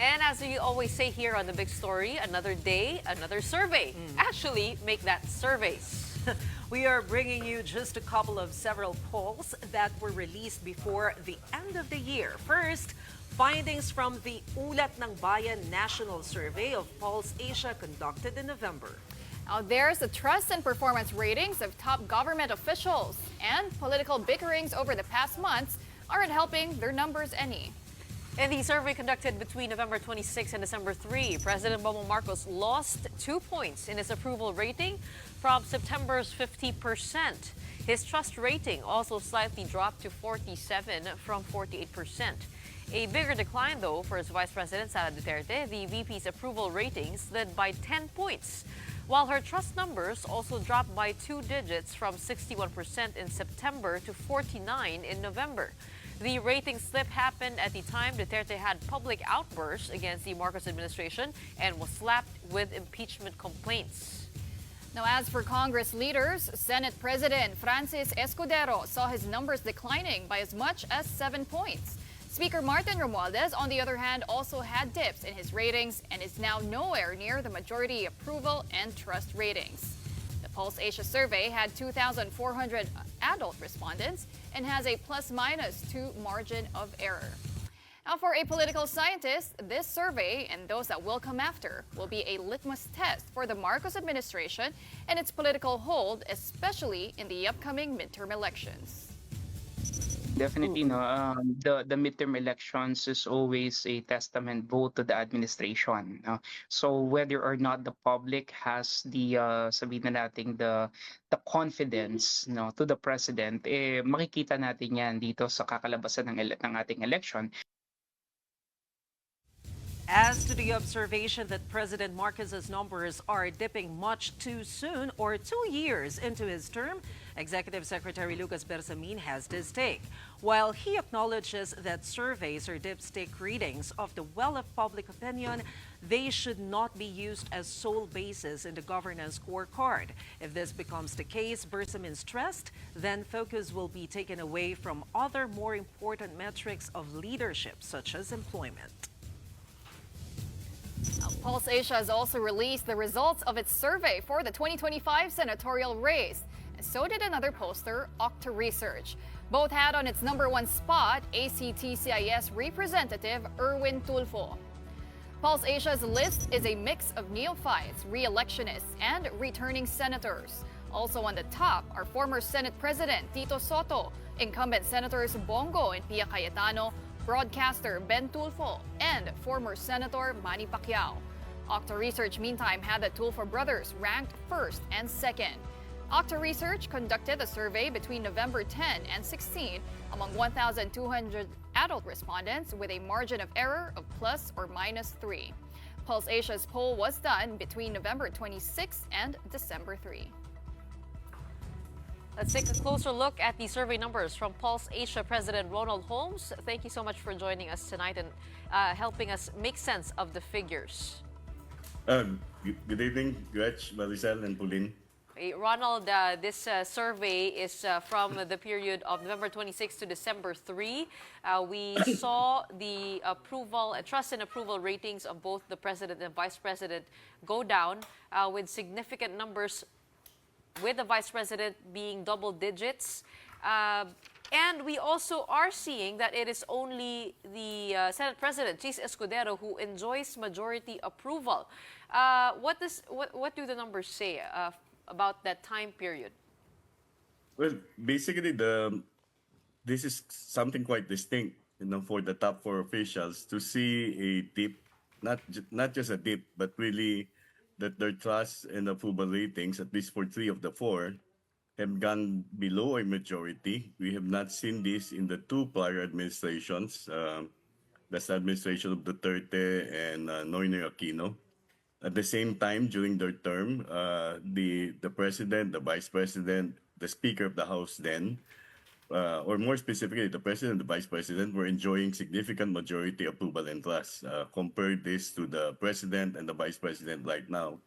And as we always say here on The Big Story, another day, another survey. Actually, make that surveys. We are bringing you just a couple of several polls that were released before the end of the year. First, findings from the Ulat ng Bayan National Survey of Pulse Asia conducted in November. Now, there's the trust and performance ratings of top government officials, and political bickerings over the past months aren't helping their numbers any. In the survey conducted between November 26 and December 3, President Bongbong Marcos lost 2 points in his approval rating from September's 50%. His trust rating also slightly dropped to 47 from 48%. A bigger decline, though, for his Vice President Sara Duterte. The VP's approval rating slid by 10 points, while her trust numbers also dropped by 2 digits from 61% in September to 49% in November. The rating slip happened at the time Duterte had public outbursts against the Marcos administration and was slapped with impeachment complaints. Now, as for Congress leaders, Senate President Francis Escudero saw his numbers declining by as much as 7 points. Speaker Martin Romualdez, on the other hand, also had dips in his ratings and is now nowhere near the majority approval and trust ratings. The Pulse Asia survey had 2,400 adult respondents and has a ±2 margin of error. Now, for a political scientist, this survey and those that will come after will be a litmus test for the Marcos administration and its political hold, especially in the upcoming midterm elections. Definitely, no. The midterm elections is always a testament vote to the administration. So whether or not the public has the sabihin na natin the confidence no to the president, makikita natin yan dito sa kakalabasan ng ating election. As to the observation that President Marcos's numbers are dipping much too soon or 2 years into his term, Executive Secretary Lucas Bersamin has this take. While he acknowledges that surveys are dipstick readings of the well of public opinion, they should not be used as sole basis in the governance scorecard. If this becomes the case, Bersamin stressed, then focus will be taken away from other more important metrics of leadership, such as employment. Pulse Asia has also released the results of its survey for the 2025 senatorial race. And so did another pollster, Octa Research. Both had on its #1 spot ACT-CIS representative Erwin Tulfo. Pulse Asia's list is a mix of neophytes, re-electionists, and returning senators. Also on the top are former Senate President Tito Soto, incumbent Senators Bongo and Pia Cayetano, broadcaster Ben Tulfo, and former Senator Manny Pacquiao. Octa Research, meantime, had the Tulfo brothers ranked first and second. Octa Research conducted a survey between November 10 and 16 among 1,200 adult respondents with a margin of error of ±3. Pulse Asia's poll was done between November 26 and December 3. Let's take a closer look at the survey numbers from Pulse Asia President Ronald Holmes. Thank you so much for joining us tonight and helping us make sense of the figures. Good evening, Gretch, Maricel, and Pauline. Ronald, this survey is from the period of November 26 to December 3. We saw the approval, trust and approval ratings of both the President and Vice President go down with significant numbers, with the Vice President being double digits. And we also are seeing that it is only the Senate President, Chis Escudero, who enjoys majority approval. What do the numbers say about that time period? Well, basically, this is something quite distinct, for the top 4 officials to see a dip, not just a dip, but really that their trust and approval ratings, at least for 3 of the 4, have gone below a majority. We have not seen this in the 2 prior administrations, that's the administration of Duterte and Noynoy Aquino. At the same time, during their term, the President, the Vice President, the Speaker of the House then, or more specifically, the President and the Vice President were enjoying significant majority approval and trust. Compare this to the President and the Vice President right now.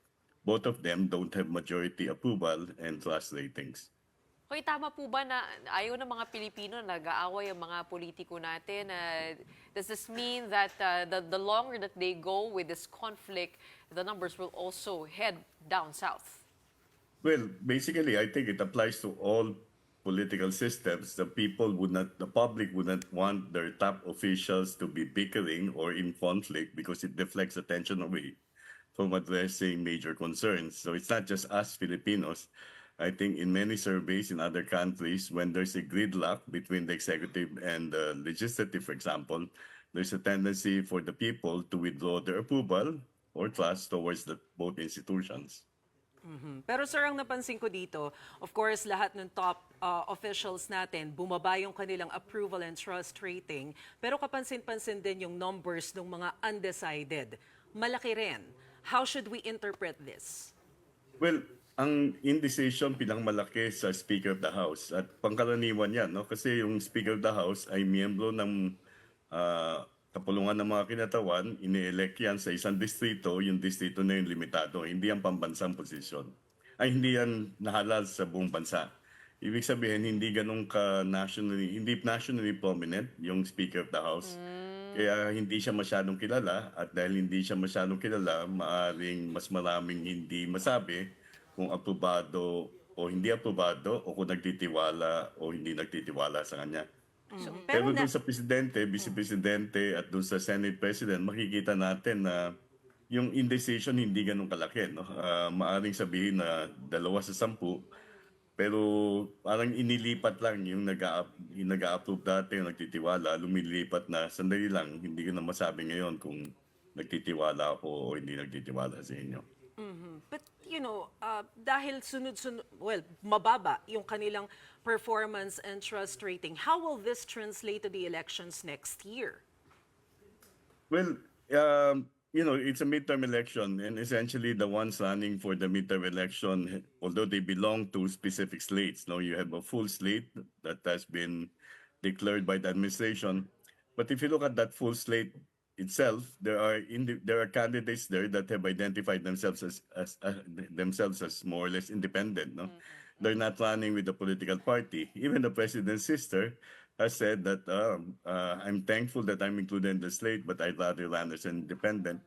Both of them don't have majority approval and trust ratings. Okay, tama po ba na ayaw ng mga Pilipino na nag-aaway ang mga politiko natin? Does this mean that the longer that they go with this conflict, the numbers will also head down south? Well, basically, I think it applies to all political systems. The public would not want their top officials to be bickering or in conflict because it deflects attention away from addressing major concerns. So it's not just us Filipinos. I think in many surveys in other countries, when there's a gridlock between the executive and the legislative, for example, there's a tendency for the people to withdraw their approval or trust towards both institutions. Pero sir, ang napansin ko dito, of course, lahat ng top officials natin, bumaba yung kanilang approval and trust rating. Pero kapansin-pansin din yung numbers ng mga undecided. Malaki rin. How should we interpret this? Well, ang indecision pinangmalaki sa Speaker of the House at pangkaraniwan yan, no? Kasi yung Speaker of the House ay miyembro ng kapulungan ng mga kinatawan, ini-elect yan sa isang distrito, yung distrito na yung limitado, hindi yan pambansang posisyon. Ay hindi yan nahalal sa buong bansa. Ibig sabihin, hindi nationally prominent yung Speaker of the House. Kaya hindi siya masyadong kilala at dahil hindi siya masyadong kilala, maaring mas maraming hindi masabi kung aprobado o hindi aprobado o kung nagtitiwala o hindi nagtitiwala sa kanya. Pero doon sa presidente, vice-presidente at doon sa Senate President, makikita natin na yung indecision hindi ganun kalaki. No? Maaring sabihin na 2 sa 10, pero parang inilipat lang yung nag-a-approve dati, yung nagtitiwala, lumilipat na sandali lang, hindi ko na masabi ngayon kung nagtitiwala ako o hindi nagtitiwala sa inyo. But, you know, dahil mababa yung kanilang performance and trust rating, how will this translate to the elections next year? Well, it's a midterm election, and essentially the ones running for the midterm election, although they belong to specific slates, no, you have a full slate that has been declared by the administration. But if you look at that full slate itself, there are candidates there that have identified themselves as more or less independent. No, they're not running with a political party. Even the president's sister has said that I'm thankful that I'm included in the slate, but I'd rather run as an independent.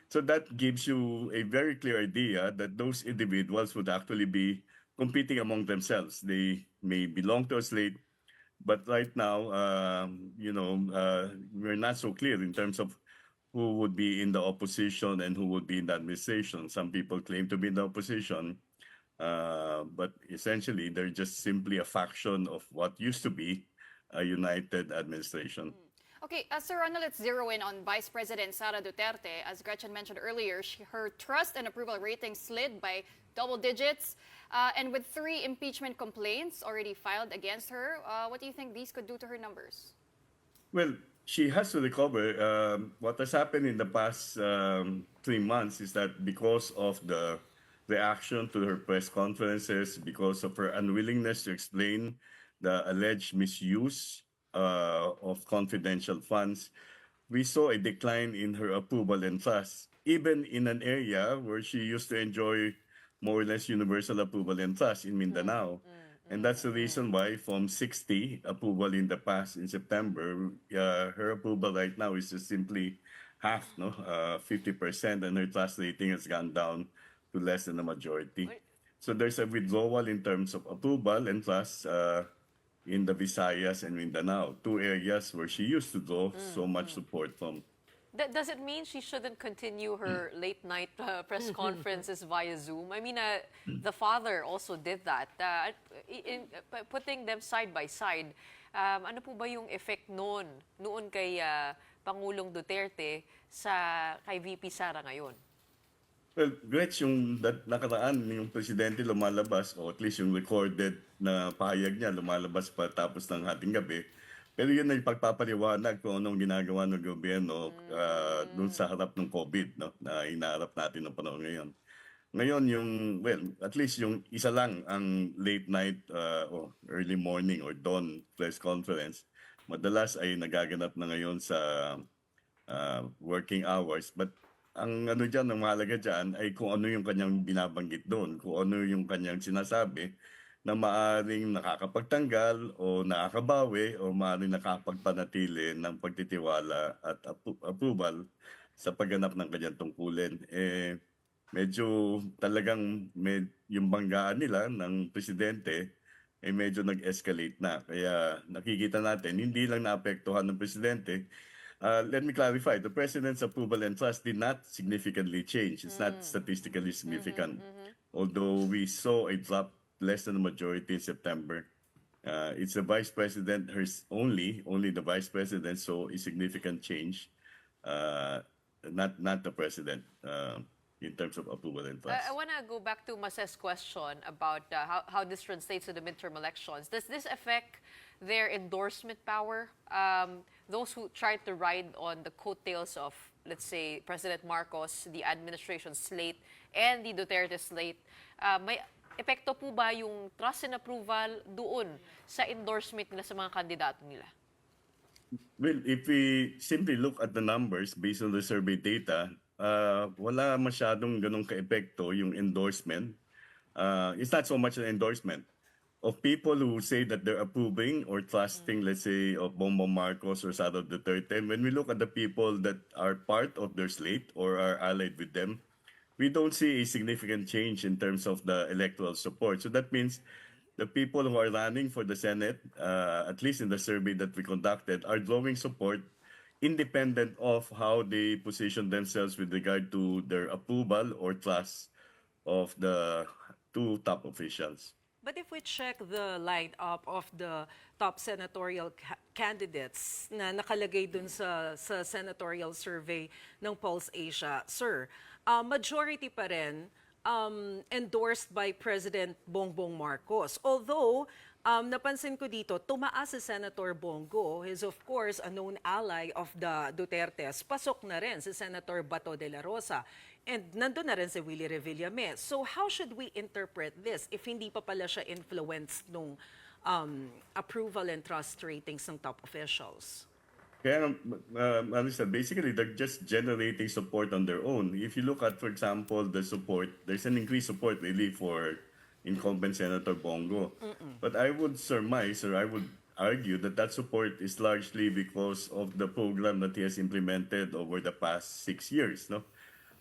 So that gives you a very clear idea that those individuals would actually be competing among themselves. They may belong to a slate, but right now, we're not so clear in terms of who would be in the opposition and who would be in the administration. Some people claim to be in the opposition, but essentially they're just simply a faction of what used to be a united administration. Okay, Sir Ronald, let's zero in on Vice President Sara Duterte. As Gretchen mentioned earlier, her trust and approval rating slid by double digits. And with 3 impeachment complaints already filed against her, what do you think these could do to her numbers? Well, she has to recover. What has happened in the past 3 months is that because of the reaction to her press conferences, because of her unwillingness to explain the alleged misuse of confidential funds, we saw a decline in her approval and trust, even in an area where she used to enjoy more or less universal approval and trust in Mindanao. And that's the reason why from 60 approval in the past in September, her approval right now is just simply half, 50%, and her trust rating has gone down to less than a majority. So there's a withdrawal in terms of approval and trust in the Visayas and Mindanao, 2 areas where she used to draw so much support from. Does it mean she shouldn't continue her late-night press conferences via Zoom? I mean, the father also did that. Putting them side by side, ano po ba yung effect noon kay Pangulong Duterte kay VP Sara ngayon? Well, Gretch, yung nakaraan, yung presidente lumalabas, o at least yung recorded na pahayag niya, lumalabas pa tapos ng hating gabi. Pero yun ay pagpapaliwanag kung anong ginagawa ng gobyerno dun sa harap ng COVID, no, na inaharap natin ng panahon ngayon. Ngayon, at least yung isa lang ang late night o early morning or dawn press conference, madalas ay nagaganap na ngayon sa working hours. But ang mahalaga dyan ay kung ano yung kanyang binabanggit doon, kung ano yung kanyang sinasabi, na maaring nakakapagtanggal o nakakabawi o maaring nakakapagpanatili ng pagtitiwala at approval sa pagganap ng kanyang tungkulin. Medyo talagang yung banggaan nila ng presidente medyo nag-escalate na. Kaya nakikita natin, hindi lang naapektuhan ng presidente. Let me clarify, the president's approval and trust did not significantly change. It's not statistically significant. Although we saw a drop less than the majority in September. It's the vice president, only the vice president saw a significant change, not the president, in terms of approval and trust. I want to go back to Mase's question about how this translates to the midterm elections. Does this affect their endorsement power? Those who tried to ride on the coattails of, let's say, President Marcos, the administration slate, and the Duterte slate, may epekto po ba yung trust and approval doon sa endorsement nila sa mga kandidato nila? Well, if we simply look at the numbers based on the survey data, wala masyadong ganong ka-epekto yung endorsement. It's not so much an endorsement of people who say that they're approving or trusting, let's say, of Bongbong Marcos or Sara Duterte. When we look at the people that are part of their slate or are allied with them, we don't see a significant change in terms of the electoral support. So that means the people who are running for the Senate, at least in the survey that we conducted, are drawing support independent of how they position themselves with regard to their approval or trust of the two top officials. But if we check the lineup of the top senatorial candidates na nakalagay dun sa senatorial survey ng Pulse Asia, sir, majority pa rin endorsed by President Bongbong Marcos. Although, napansin ko dito, tumaas si Senator Bongo, is of course a known ally of the Dutertes. Pasok na rin si Senator Bato de la Rosa. And nandun na rin si Willie Revillame. So how should we interpret this if hindi pa pala siya influenced nung approval and trust ratings ng top officials? Kaya, Marisa, basically, they're just generating support on their own. If you look at, for example, the support, there's an increased support really for incumbent Senator Bongo. But I would surmise, or I would argue that that support is largely because of the program that he has implemented over the past 6 years, no?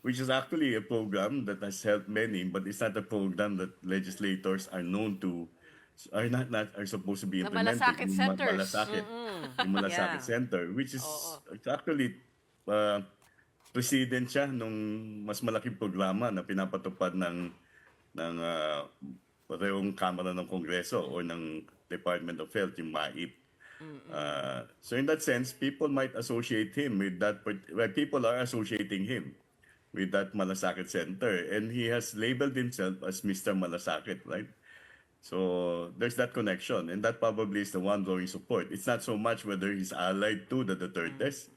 Which is actually a program that has helped many, but it's not a program that legislators are known to, are supposed to be implementing. Malasakit centers. Yung Malasakit Center, which is actually president siya nung mas malaking programa na pinapatupad ng parehong Kamara ng Kongreso o ng Department of Health, yung MAIP. So in that sense, people might associate him with that, people are associating him with that Malasakit Center, and he has labeled himself as Mr. Malasakit, right? So there's that connection, and that probably is the one drawing support. It's not so much whether he's allied to the Dutertes.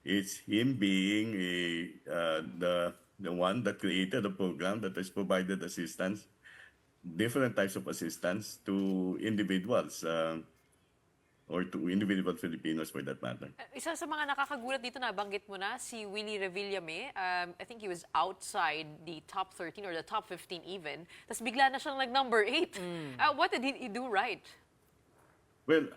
It's him being the one that created a program that has provided assistance, different types of assistance to individuals or to individual Filipinos for that matter. Isa sa mga nakakagulat dito na banggit mo na, si Willie Revillame. I think he was outside the top 13 or the top 15 even. Tapos bigla na siyang number 8. What did he do right? Well,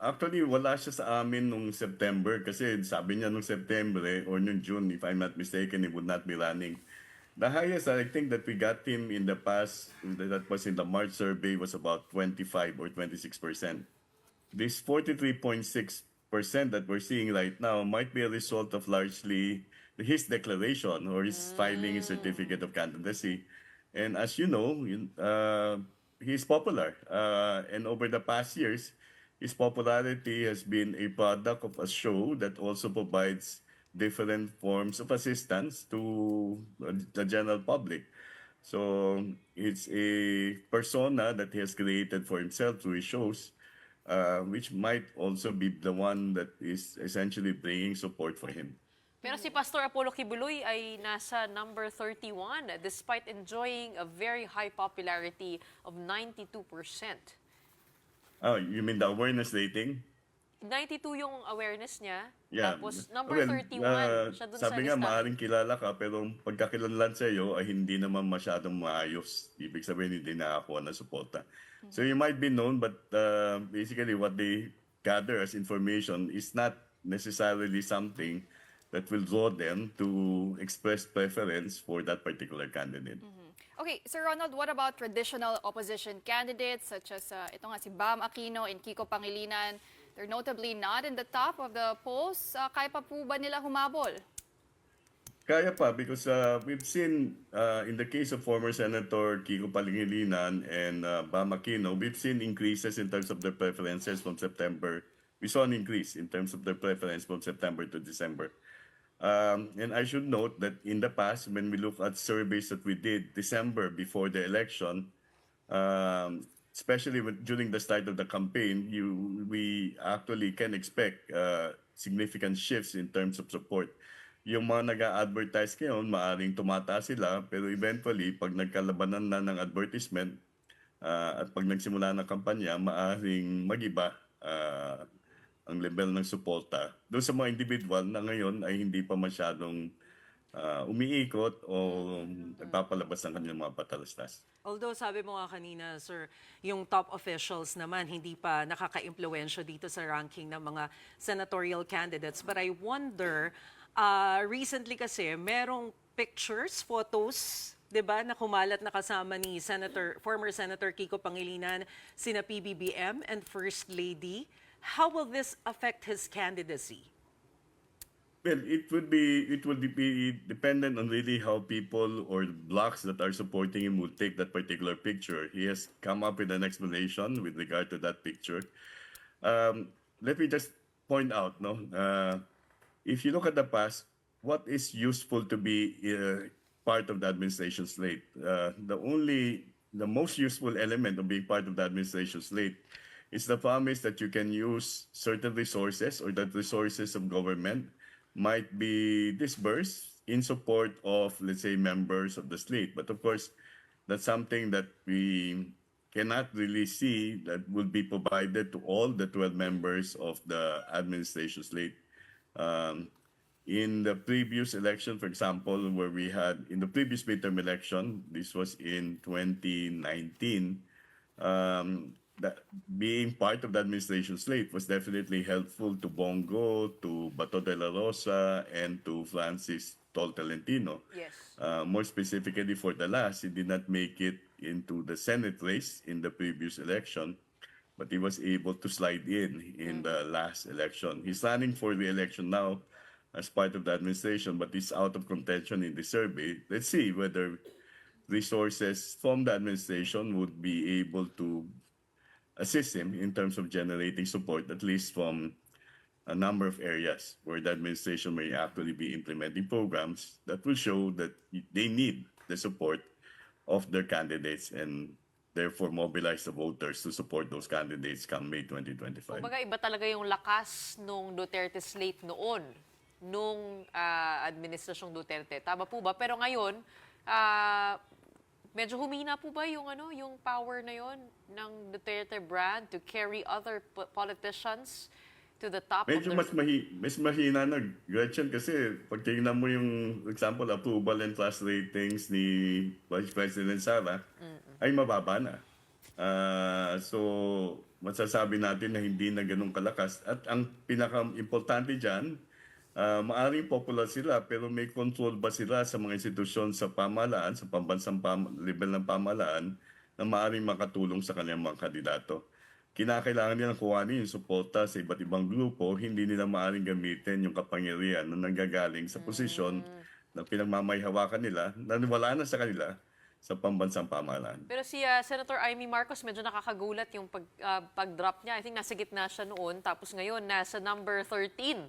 actually wala siya sa amin nung September kasi sabi niya nung September or nung June, if I'm not mistaken, he would not be running. The highest I think that we got him in the past, that was in the March survey, was about 25 or 26%. This 43.6% that we're seeing right now might be a result of largely his declaration or his filing his certificate of candidacy. And as you know, he's popular. And over the past years, his popularity has been a product of a show that also provides different forms of assistance to the general public. So it's a persona that he has created for himself through his shows, which might also be the one that is essentially bringing support for him. Pero si Pastor Apollo Kibuloy ay nasa number 31 despite enjoying a very high popularity of 92%. Oh, you mean the awareness rating? 92 yung awareness niya. Yeah. Tapos number Well, 31, siya dun sa sabi nga, listahan. maaaring kilala ka, pero pagkakilanlan sa iyo ay hindi naman masyadong maayos. Ibig sabihin, hindi nakakuha ng suporta. So you might be known, but basically what they gather as information is not necessarily something that will draw them to express preference for that particular candidate. Okay, Sir Ronald, what about traditional opposition candidates such as ito nga si Bam Aquino and Kiko Pangilinan? They're notably not in the top of the polls. Kaya pa po ba nila humabol? Kaya pa because we've seen in the case of former Senator Kiko Pangilinan and Bam Aquino, we've seen increases in terms of their preferences from September. We saw an increase in terms of their preference from September to December. And I should note that in the past, when we look at surveys that we did December before the election, especially during the start of the campaign, we actually can expect significant shifts in terms of support. Yung mga nag-a-advertise ngayon, maaaring tumataas sila, pero eventually, pag nagkalabanan na ng advertisement at pag nagsimula ng kampanya, maaaring mag-iba ang level ng suporta doon sa mga individual na ngayon ay hindi pa masyadong umiikot o nagpapalabas ng kanilang mga patalastas. Although sabi mo nga kanina, sir, yung top officials naman hindi pa nakaka-impluwensya dito sa ranking ng mga senatorial candidates. But I wonder, recently kasi merong pictures, photos, 'di ba, na kumalat na kasama ni former Senator Kiko Pangilinan, sina PBBM and First Lady. How will this affect his candidacy? Well, it would be dependent on really how people or blocks that are supporting him will take that particular picture. He has come up with an explanation with regard to that picture. Let me just point out, if you look at the past, what is useful to be part of the administration slate? The most useful element of being part of the administration slate is the promise that you can use certain resources or that resources of government might be disbursed in support of, let's say, members of the slate. But of course, that's something that we cannot really see that will be provided to all the 12 members of the administration slate. In the previous election, for example, where we had, in the previous midterm election, this was in 2019, that being part of the administration slate was definitely helpful to Bongo, to Bato de la Rosa, and to Francis Tol Tolentino. Yes. More specifically for the last, he did not make it into the Senate race in the previous election, but he was able to slide in the last election. He's running for re-election now as part of the administration, but he's out of contention in the survey. Let's see whether resources from the administration would be able to assist him in terms of generating support, at least from a number of areas where the administration may actually be implementing programs that will show that they need the support of their candidates and therefore mobilize the voters to support those candidates come May 2025. Kumbaga, iba talaga yung lakas nung Duterte slate noon, nung administrasyong Duterte. Tama po ba? Pero ngayon, medyo humina po ba yung yung power na yon ng Duterte brand to carry other politicians to the top Medyo of the... mas mahina na, Gretchen, kasi pag tingnan mo yung, example, approval and trust ratings ni Vice President Sara, ay mababa na. So, masasabi natin na hindi na ganun kalakas. At ang pinaka-importante dyan, maaring popular sila, pero may control ba sila sa mga institusyon sa pamahalaan, sa pambansang level ng pamahalaan, na maaring makatulong sa kanilang mga kandidato. Kinakailangan nilang kuhanin yung suporta sa iba't ibang grupo, hindi nila maaring gamitin yung kapangyarihan na nanggagaling sa posisyon na pinagmamayhawakan nila, na wala na sa kanila sa pambansang pamahalaan. Pero si Senator Amy Marcos, medyo nakakagulat yung pag-drop niya. I think nasa gitna siya noon, tapos ngayon nasa number 13.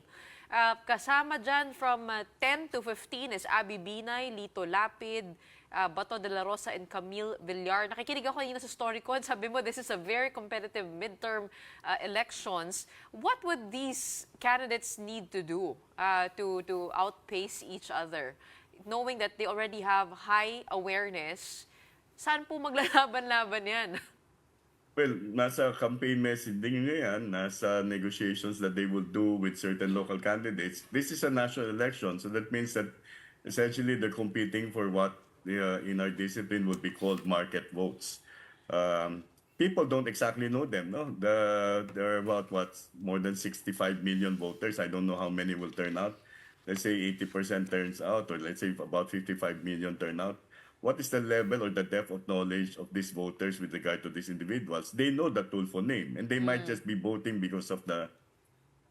Kasama dyan from 10 to 15 is Abby Binay, Lito Lapid, Bato de la Rosa, and Camille Villar. Nakikinig ako kanina sa StoryCon. Sabi mo, this is a very competitive midterm elections. What would these candidates need to do to outpace each other? Knowing that they already have high awareness, saan po maglalaban-laban yan? Well, nasa campaign messaging ngayon, nasa negotiations that they will do with certain local candidates. This is a national election, so that means that essentially they're competing for what in our discipline would be called market votes. People don't exactly know them, no? There are about more than 65 million voters. I don't know how many will turn out. Let's say 80% turns out, or let's say about 55 million turn out. What is the level or the depth of knowledge of these voters with regard to these individuals? They know the Tulfo name, and they might just be voting because of the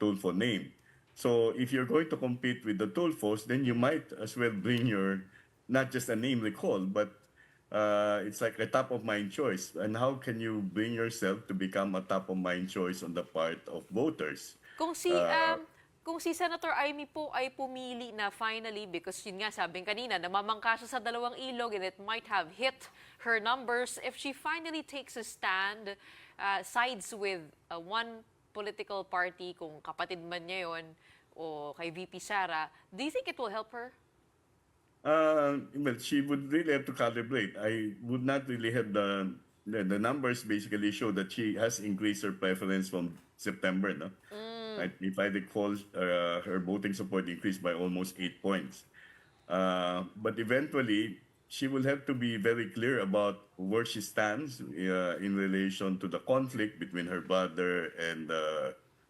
Tulfo name. So if you're going to compete with the Tulfos, then you might as well bring your, not just a name recall, but it's like a top of mind choice. And how can you bring yourself to become a top of mind choice on the part of voters? Kung kung si Senator Amy po ay pumili na finally, because yun nga sabing kanina, namamangka siya sa dalawang ilog and it might have hit her numbers. If she finally takes a stand, sides with one political party, kung kapatid man niya yun, o kay VP Sara, do you think it will help her? Well, she would really have to calibrate. I would not really have the numbers basically show that she has increased her preference from September, no? Right? If I recall, her voting support increased by almost 8 points. But eventually, she will have to be very clear about where she stands in relation to the conflict between her brother and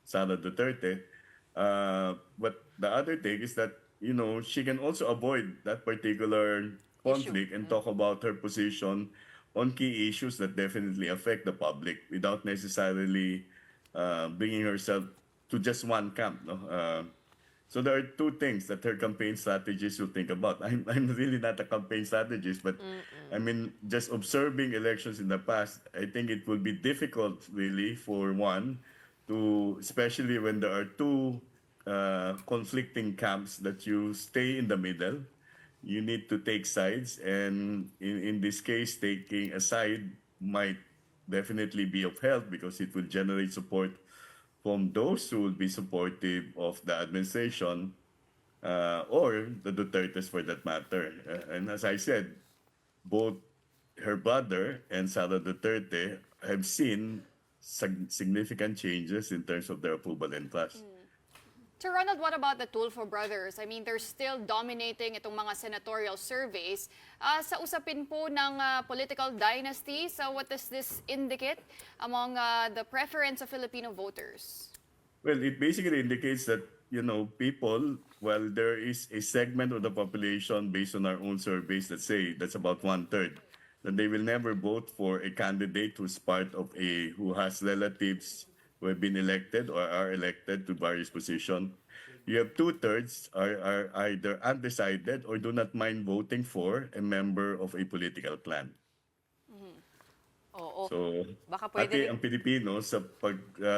Sara Duterte. But the other thing is that, she can also avoid that particular conflict and talk about her position on key issues that definitely affect the public without necessarily bringing herself to just one camp. No? So there are two things that her campaign strategists will think about. I'm really not a campaign strategist, but I mean, just observing elections in the past, I think it will be difficult really for one to, especially when there are two conflicting camps, that you stay in the middle. You need to take sides, and in this case, taking a side might definitely be of help because it will generate support from those who will be supportive of the administration or the Dutertes for that matter. And as I said, both her brother and Sara Duterte have seen significant changes in terms of their approval and trust. Sir Ronald, what about the Tulfo brothers? I mean, they're still dominating itong mga senatorial surveys. Sa usapin po ng political dynasties, what does this indicate among the preference of Filipino voters? Well, it basically indicates that, people, well, there is a segment of the population based on our own surveys that say that's about 1/3, that they will never vote for a candidate who has relatives who have been elected or are elected to various positions. You have 2/3 are either undecided or do not mind voting for a member of a political clan. Oo. So, Baka pwede pati ang Pilipino sa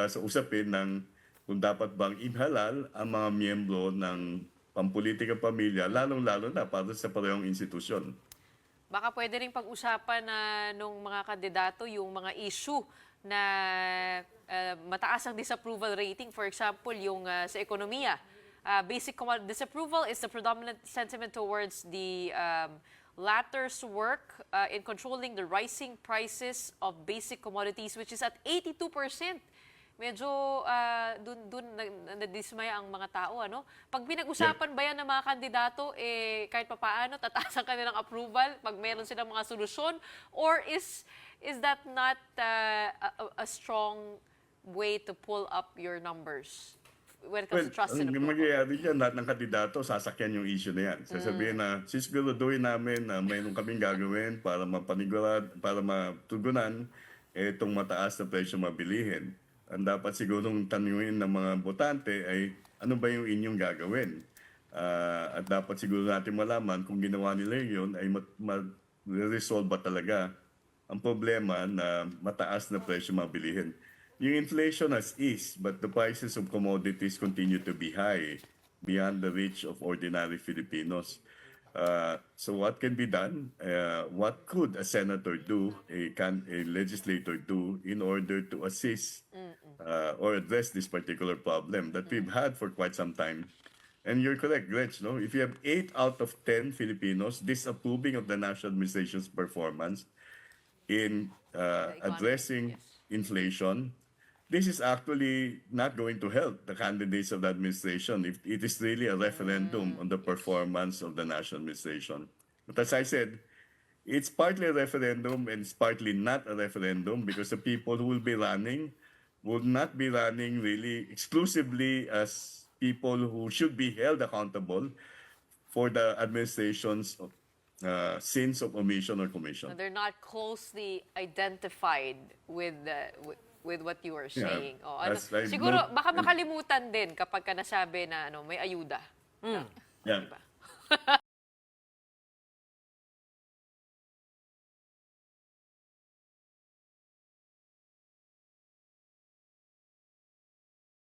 sa usapin ng kung dapat bang inhalal ang mga miyembro ng pampolitikang pamilya, lalong-lalo na para sa parehong institusyon. Baka pwede rin pag-usapan na nung mga kandidato yung mga issue na mataas ang disapproval rating. For example, yung sa ekonomiya. Disapproval is the predominant sentiment towards the latter's work in controlling the rising prices of basic commodities, which is at 82%. Medyo dun nadismaya ang mga tao, ano? Pag pinag-usapan ba yan ng mga kandidato, kahit papaano, tataas ang kanilang approval pag meron silang mga solusyon? Or is that not a strong way to pull up your numbers when it comes to trust and ang approval? mangyayari dyan, lahat ng kandidato, sasakyan yung issue na yan. Sasabihin na, sisiguraduhin namin na mayroon kaming gagawin para para matugunan itong mataas na presyo mabilihin. Ang dapat sigurong tanungin ng mga botante ay, ano ba yung inyong gagawin? At dapat siguro natin malaman kung ginawa nila yun ay ma-resolve ba talaga ang problema na mataas na presyo mabilihin. Yung inflation has eased, but the prices of commodities continue to be high, beyond the reach of ordinary Filipinos. So what can be done? What could a senator do, a legislator do, in order to assist or address this particular problem that we've had for quite some time? And you're correct, Gretch, no? If you have 8 out of 10 Filipinos disapproving of the national administration's performance in economy, addressing yes. inflation, this is actually not going to help the candidates of the administration if it is really a referendum on the performance of the national administration. But as I said, it's partly a referendum and it's partly not a referendum because the people who will be running will not be running really exclusively as people who should be held accountable for the administration's sins of omission or commission. They're not closely identified with with what you are saying. Oh, ano, as I siguro note- baka makalimutan din kapag ka nasabi na ano, may ayuda. Yeah.